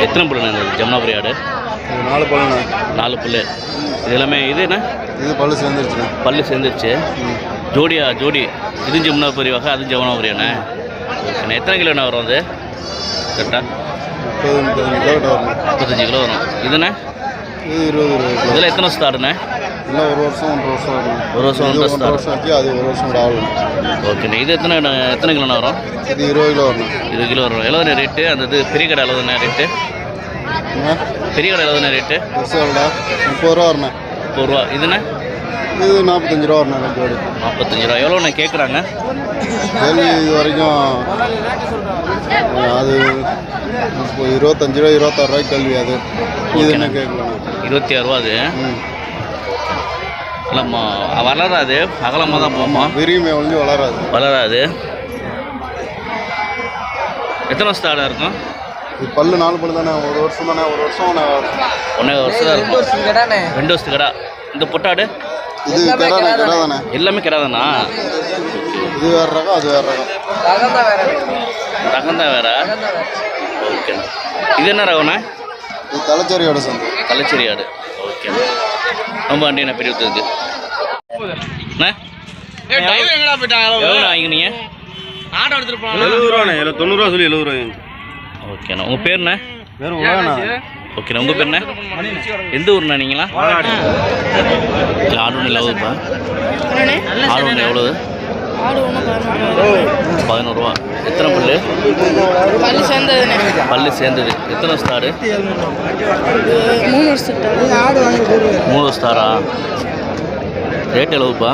எத்தனை புல்லுண்ணே இந்த ஜமுனாபுரி ஆடு? 4 பல்லுண்ணே. 4 புல்லு. இது எல்லாமே இது என்ன? இது பல்லு சேர்ந்துருச்சுண்ணே. பல்லு சேர்ந்துருச்சு. ஜோடியா? ஜோடி. இது ஜமுனாபுரி வகை, அது ஜமுனாபுரியாண்ணே. ஓகேண்ணே. எத்தனை கிலோண்ணே வரும் அது கரெக்டாக? 35 கிலோ வரும். இதுண்ணே? இது 20. இதில் எத்தனை வருஷம் ஆடுண்ணே? இல்லை 1 வருஷம் 1.5 வருஷம் ஆகும். 1 வருஷம் 1 வருஷம் ஆச்சு. அது 1 வருஷம் கூட ஆகும். ஓகேண்ணே. இது எத்தனை கிலோண்ணே வரும்? இது 20 கிலோ வரும். 20 கிலோ வரும். எவ்வளோண்ணே ரேட்டு? அந்த இது பெரிய கடை எவ்வளோண்ணே ரேட்டு? பெரிய கடை எவ்வளோண்ணே ரேட்டு? 30 ரூபா வரண்ணே. 30 ரூபா. இதுண்ணே? இது 45 ரூபா வரண்ணே. 45 ரூபா. எவ்வளோண்ணே கேட்குறாங்க? கேள்வி இது வரைக்கும் அது 25 ரூபா 26 ரூபாய்க்கு கேள்வி. அது இது என்ன கேட்கலாம்? 26 ரூபா. அது இல்லைம்மா வளராது, அகலமாக தான் போகுமா? விரியுமே ஒழிஞ்சு வளராது. எத்தனை வருஷம் ஆடாக இருக்கும்? இது பல்லு 4 பல்லு தானே. 1 வருஷம் தானே. 1 வருஷம் 1.5 வருஷம் தான் இருக்கும். 2 வருஷத்து கடை. இந்த பொட்டாடு இது கடை தானே? எல்லாமே கடை தானா? இது வேறு ரகம், அது வேறு ரகம். ரகம் தான் வேற. ஓகேண்ணா. இது என்ன ரகம்ண்ணா? இது தலைச்சேரியோட சேர்ந்து. தலைச்சேரி ஆடு. ஓகேண்ணா. ரொம்ப அண்டிண்ணா பெரிய ஊற்றுக்கு. அண்ணா எவ்வளோ வாங்கினீங்க? 70 ரூபாண்ணே. 90 ரூபா சொல்லி 70 ரூபாய். ஓகேண்ணா. உங்கள் பேருண்ணே? ஓகேண்ணா. உங்கள் பேருண்ணே? எந்த ஊர்ண்ணா நீங்களா? இல்லை ஆடு ஒன்று எவ்வளோப்பா? ஆடு ஒன்று எவ்வளவு? 11 ரூபா. எத்தனை பல்லு? பல்லு சேர்ந்தது. எத்தனை வருஷம் ஆடு? 3 வருஷம். 3 வருஷம் ஆடா. ரேட் எவ்வளவுப்பா?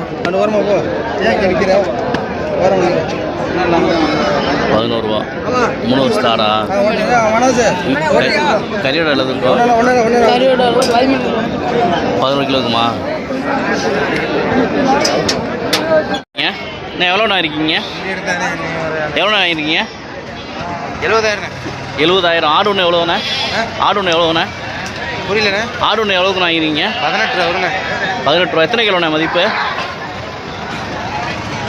11 ரூபா. 3 வருஷம் ஆடா. கறியோட எவ்வளவு இருக்கும்? 11 கிலோ இருக்குமா? ஏன் எவ்வளோண்ணா இருக்கீங்க? எவ்வளோண்ணா இருக்கீங்க? 70,000. ஆடு ஒன்று எவ்வளோண்ணே? ஆடு ஒன்று எவ்வளோண்ணே? புரியலண்ணே. ஆடு ஒன்று எவ்வளோக்குண்ணா வாங்கிருக்கீங்க? 18 ரூபா வருண்ணே. 18 ரூபா. எத்தனை கிலோண்ணே மதிப்பு?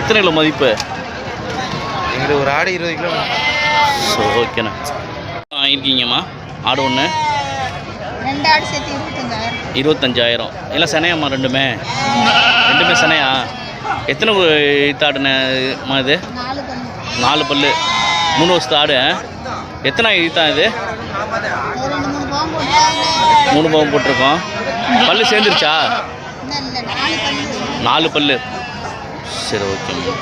எத்தனை கிலோ மதிப்பு? எங்களுக்கு ஒரு ஆடு 20 கிலோ. ஸோ ஓகேண்ணா. வாங்கியிருக்கீங்கம்மா ஆடு ஒன்று? 2 ஆடு சேர்த்து 25,000. எல்லாம் சனையாம்மா? ரெண்டுமே சனையா? எத்தனை ஈத்தாடுண்ணேம்மா இது? 4 பல்லு. 3 வருஷத்து ஆடு. எத்தனை ஈத்தா இது? 3 பவுன் போட்டிருக்கோம். பல்லு சேர்ந்துருச்சா? 4 பல்லு. சரி ஓகேம்மா.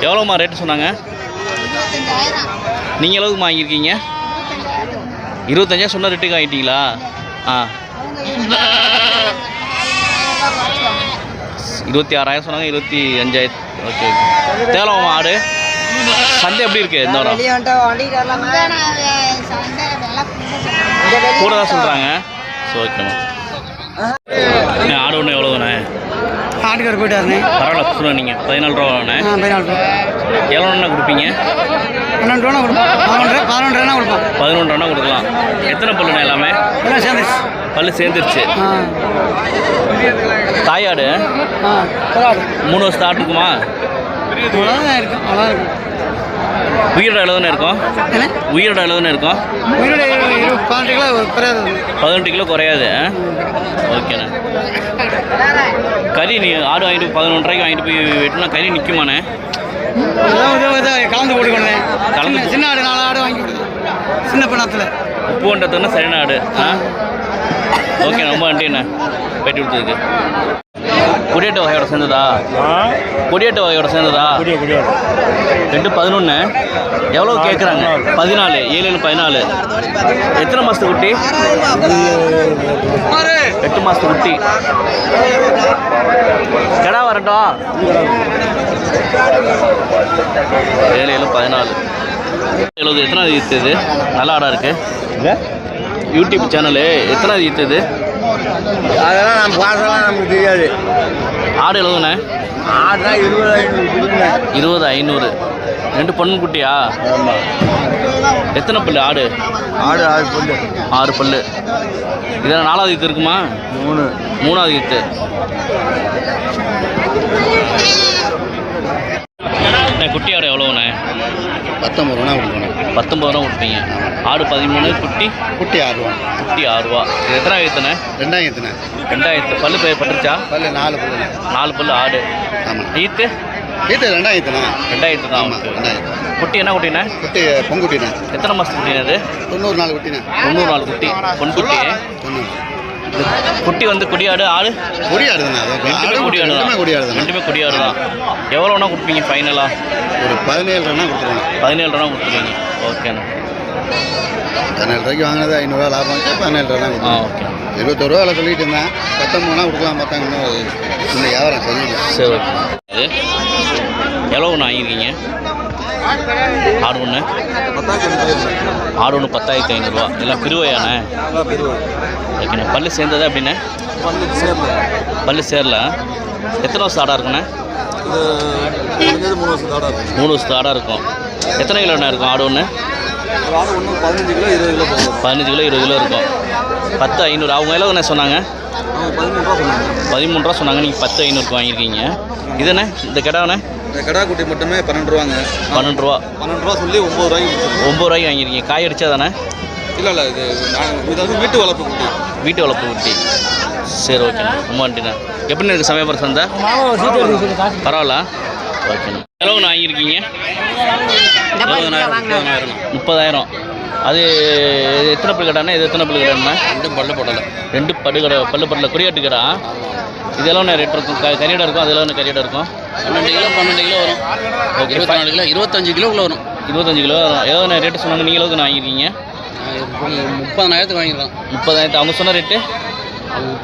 எவ்வளோம்மா ரேட்டு சொன்னாங்க? நீங்கள் எவ்வளோக்கு வாங்கியிருக்கீங்க? 25,000 சொன்ன ரேட்டுக்கு வாங்கிட்டீங்களா? ஆ 26,000 சொன்னாங்க. 25,000. Okay okay. தேவலாமா ஆடு? சந்தை எப்படி இருக்கு இந்த வாரம்? கூட தான் சொல்கிறாங்க. ஸோ ஓகேம்மா. ஆடு ஒன்று எவ்வளோண்ணே? ஆட்டுக்கார் போயிட்டாருண்ணே. பரவாயில்ல சொல்லுங்கள். நீங்கள் 14 ரூபாண்ணே. 14 ரூபா. எவ்வளோண்ணா கொடுப்பீங்க? 12 ரூபா கொடுப்போம். 11 ரூபா கொடுப்போம். 11 ரூபா கொடுக்கலாம். எத்தனை பல்லுண்ணே எல்லாமே? எல்லாம் சேர்ந்துச்சு. பல்லு சேர்ந்துருச்சு. தாயாடு 3 வருஷம் ஆட்டுக்குமா? இருக்கும். அதான் இருக்கும். உயிரோட எவ்வளோதானே இருக்கும்? உயிரோட எவ்வளோதானே இருக்கும்? உயிரோட 18 கிலோ குறையாது. 18 கிலோ குறையாது. ஓகேண்ணே. கறி நீ ஆடு வாங்கிட்டு 11 ரூபாய்க்கு வாங்கிட்டு போய் வெட்டினா கறி நிற்குமாண்ணே? கலந்து போட்டுக்கொண்டேன். கலந்து சின்ன ஆடு 4 ஆடு வாங்கி சின்ன பணத்தில் உப்பு கொண்டதுன்னா சரியான ஆடு. ஓகே. ரொம்ப நன்றிண்ணே பேட்டி கொடுத்ததுக்கு. கொடியாட்டு வகையோட சேர்ந்ததா? கொடியாட்டு வகையோட சேர்ந்ததா? 2 11. எவ்வளோ கேட்குறாங்க? 14. 7 14. எத்தனை மாதத்து குட்டி? 8 மாதத்து குட்டி. கடா வரட்டும். 7 14. எத்தனாவது ஈத்துது? நல்ல ஆடாக இருக்குது. யூடியூப் சேனலு எத்தனாவது ஈத்துது? அதெல்லாம் நம்ம பார்த்தலாம் நமக்கு தெரியாது. ஆடு எவ்வளோண்ணே? ஆடுனா 20,500. 2 பொண்ணு குட்டியா? எத்தனை பல்லு ஆடு? 6 பல்லு. 6 பல்லு. இதெல்லாம் 4வது ஈத்து இருக்குமா? 3வது ஈத்து. குட்டியோட எவ்வளோண்ணே? 19 ரூபா கொடுக்கணும். 19 ரூபா கொடுப்பீங்க. ஆடு 13, குட்டி குட்டி 6 ரூபா. குட்டி 6 ரூபா. இது எத்தனை ஆயிரத்துண்ணே? 2000. 2000. பல்லு பட்டுருச்சா? பல்லு 4 பல்லு. 4 பல்லு ஆடு. ஆமாம். ஈத்து இது 2000. 2000 தான். ஆமாம் 2000. குட்டி என்ன குட்டிண்ணே? குட்டி பொங்குட்டிண்ணே. எத்தனை மாதம் குட்டிண்ணே அது? 90 நாள் குட்டிண்ணே. 90 நாள் குட்டி. பொன் குட்டி. 90. குட்டி வந்து கொடியாடு, ஆடு கொடியாடு தானே? ரெண்டுமே கொடியாடு தான். கொடியாடு தானே? ரெண்டுமே கொடியாடு தான். எவ்வளோண்ணா கொடுப்பீங்க ஃபைனலாக? ஒரு 17 ரூபா கொடுத்துருவோம். 17 ரூபா கொடுத்துருவீங்க. ஓகேண்ணா. 17 ரூபாய்க்கு வாங்கினது 500 ரூபா லாபம் வச்சு 17 ரூபா தான் கொடுத்துருவோம். ஓகே. 21 ரூபாவில் சொல்லிட்டு இருந்தேன். 19 கொடுக்கலாம் பார்த்தாங்க. இந்த வியாபாரம் சரியில்லை. சரி ஓகே. இது எவ்வளோ ஒன்று வாங்கியிருக்கீங்க? ஆடு ஒன்று 10,500 எல்லாம் பிரிவையாண்ணே? ஓகேண்ணே. பல்லு சேர்ந்ததா அப்படின்னே? பல்லு சேரல. எத்தனை வருஷம் ஆடாக இருக்குண்ணே? 3 வருஷத்து ஆடாக இருக்கும். எத்தனை கிலோண்ணே இருக்கும் ஆடு ஒன்று? 15 கிலோ 20 கிலோ 15 கிலோ 20 கிலோ இருக்கும். 10,500. அவங்க எவ்வளோ என்ன சொன்னாங்க? 13 ரூபா சொன்னாங்க. நீங்கள் 10,500 வாங்கியிருக்கீங்க. இதுண்ணே இந்த கிடாண்ணே? கடா குட்டி மட்டுமே 12 ரூபாங்க. 12 ரூபா. 12 ரூபா சொல்லி 9 ரூபாய்க்கு 9 ரூபாய்க்கு வாங்கியிருக்கீங்க. காய் அடிச்சா தானே? இல்லை இது வந்து வீட்டு வளர்ப்பு குட்டி. வீட்டு வளர்ப்பு குட்டி. சரி ஓகேண்ணா. ரொம்ப நன்றிண்ணா. எப்படின்னு இருக்குது சமயபுரம் சந்தை? பரவாயில்ல. ஓகேண்ணா. எவ்வளோண்ணா வாங்கியிருக்கீங்க? 30,000. அது எத்தனை பல்லு கடாண்ணா? இது எத்தனை பல்லு கடாண்ணா? 2 பல்லு போடலை. 2 பல்லு படல கொடியாட்டு கடா. இதெல்லாம் ரேட் இருக்கும். கறியடை இருக்கும். அதெல்லாம் கறியடை இருக்கும். 12 கிலோ வரும். ஓகே. 24 கிலோ 25 கிலோக்குள்ள வரும். 25 கிலோ வரும். எவ்வளோ ரேட்டு சொன்னாங்க? நீங்கள் எவ்வளோக்கு வாங்கியிருக்கீங்க? 30,000 வாங்கிருக்கோம். 30,000. அவங்க சொன்ன ரேட்டு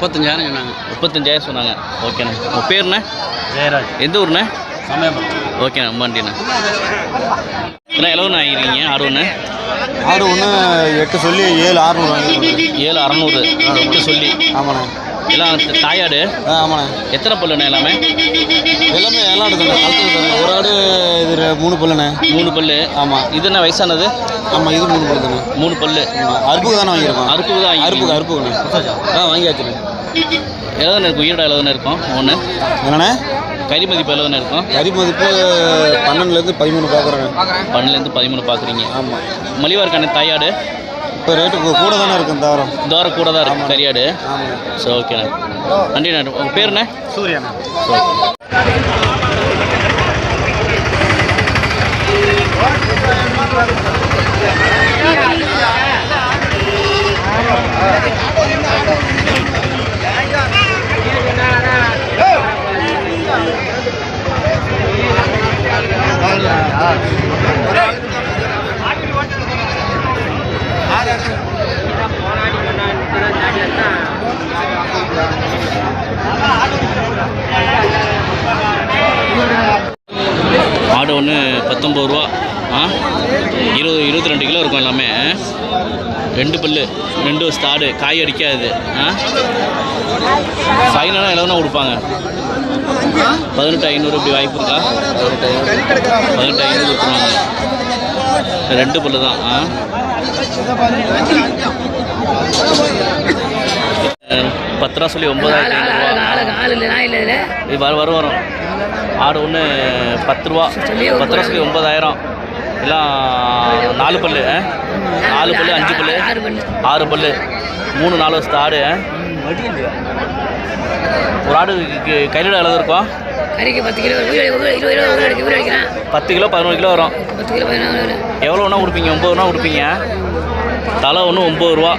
35,000 சொன்னாங்க. 35,000 சொன்னாங்க. ஓகேண்ணா. உங்கள் பேருண்ணே? ஜெயராஜ். எந்த ஊருண்ணே? சமயபுரம். ஓகேண்ணா. ரொம்ப நன்றிண்ணா. ஏன்னா எவ்வளோண்ணா வாங்கியிருக்கீங்க ஆடு ஒன்று? ஆடு ஒன்று 8 சொல்லி 7,600 வாங்கி. 7,600. 8 சொல்லி. ஆமாண்ணே. எல்லாம் தாயாடு? ஆமாண்ணே. எத்தனை பல்லுண்ணே எல்லாமே? எல்லாமே ஏழாடு தானே. கழுத்து தானே. ஒரு ஆடு இது 3 பல்லுண்ணே. 3 பல்லு. ஆமாம். இது என்ன வயசானது? ஆமாம் இது 3 பல்லு தானே. 3 பல்லு. அறுப்புக்கு தானே வாங்கியிருக்கோம். அறுப்புக்கு தான். அறுப்புக்குண்ணே. வாங்கியாச்சுண்ணே. எவ்வளோண்ணே இருக்கும்? ஈரோடு எவ்வளோண்ணே இருக்கும் ஒன்று? என்னண்ணே? கறி மதிப்பு எவ்வளோண்ணே இருக்கும்? கறி மதிப்பு 12லேருந்து 13 பார்க்குறேங்க. 12லேருந்து 13 பார்க்குறீங்க. ஆமாம். மலிவாக இருக்கானே தாயாடு? இப்போ ரேட்டு கூட தானே இருக்கும். தோரம் கூட தான் இருக்கும் கறியாடு. ஆமாம். சரி ஓகேண்ணே. நன்றிண்ணே. உங்கள் பேருண்ணே? சூர்யாண்ணா. ஆடு ஒன்று 19 ரூபா. 22 கிலோ இருக்கும் எல்லாமே. 2 பல்லு 2 வருஷத்து ஆடு. காய் அடிக்காது. ஃபைனலாக எவ்வளோனா கொடுப்பாங்க? 18,500. இப்படி வாய்ப்பு இருக்கா? 18,500 கொடுத்துருவாங்க. 2 பல்லு தான். 10 ரூபா சொல்லி 9,500. இது வரும். ஆடு ஒன்று 10 ரூபா. 10 ரூபா சொல்லி 9,000. எல்லாம் 4 பல்லு. 4 பல்லு 5 பல்லு 6 பல்லு 3-4 வருஷத்து ஆடு. ஒரு ஆடு கையில் அளவு இருக்கும். கறிக்கு 10 கிலோ 10 கிலோ 11 கிலோ வரும். 10 கிலோ 11 எவ்வளோ ஒன்றா கொடுப்பீங்க? 9 ரூபா கொடுப்பீங்க. தலை ஒன்று 9 ரூபா.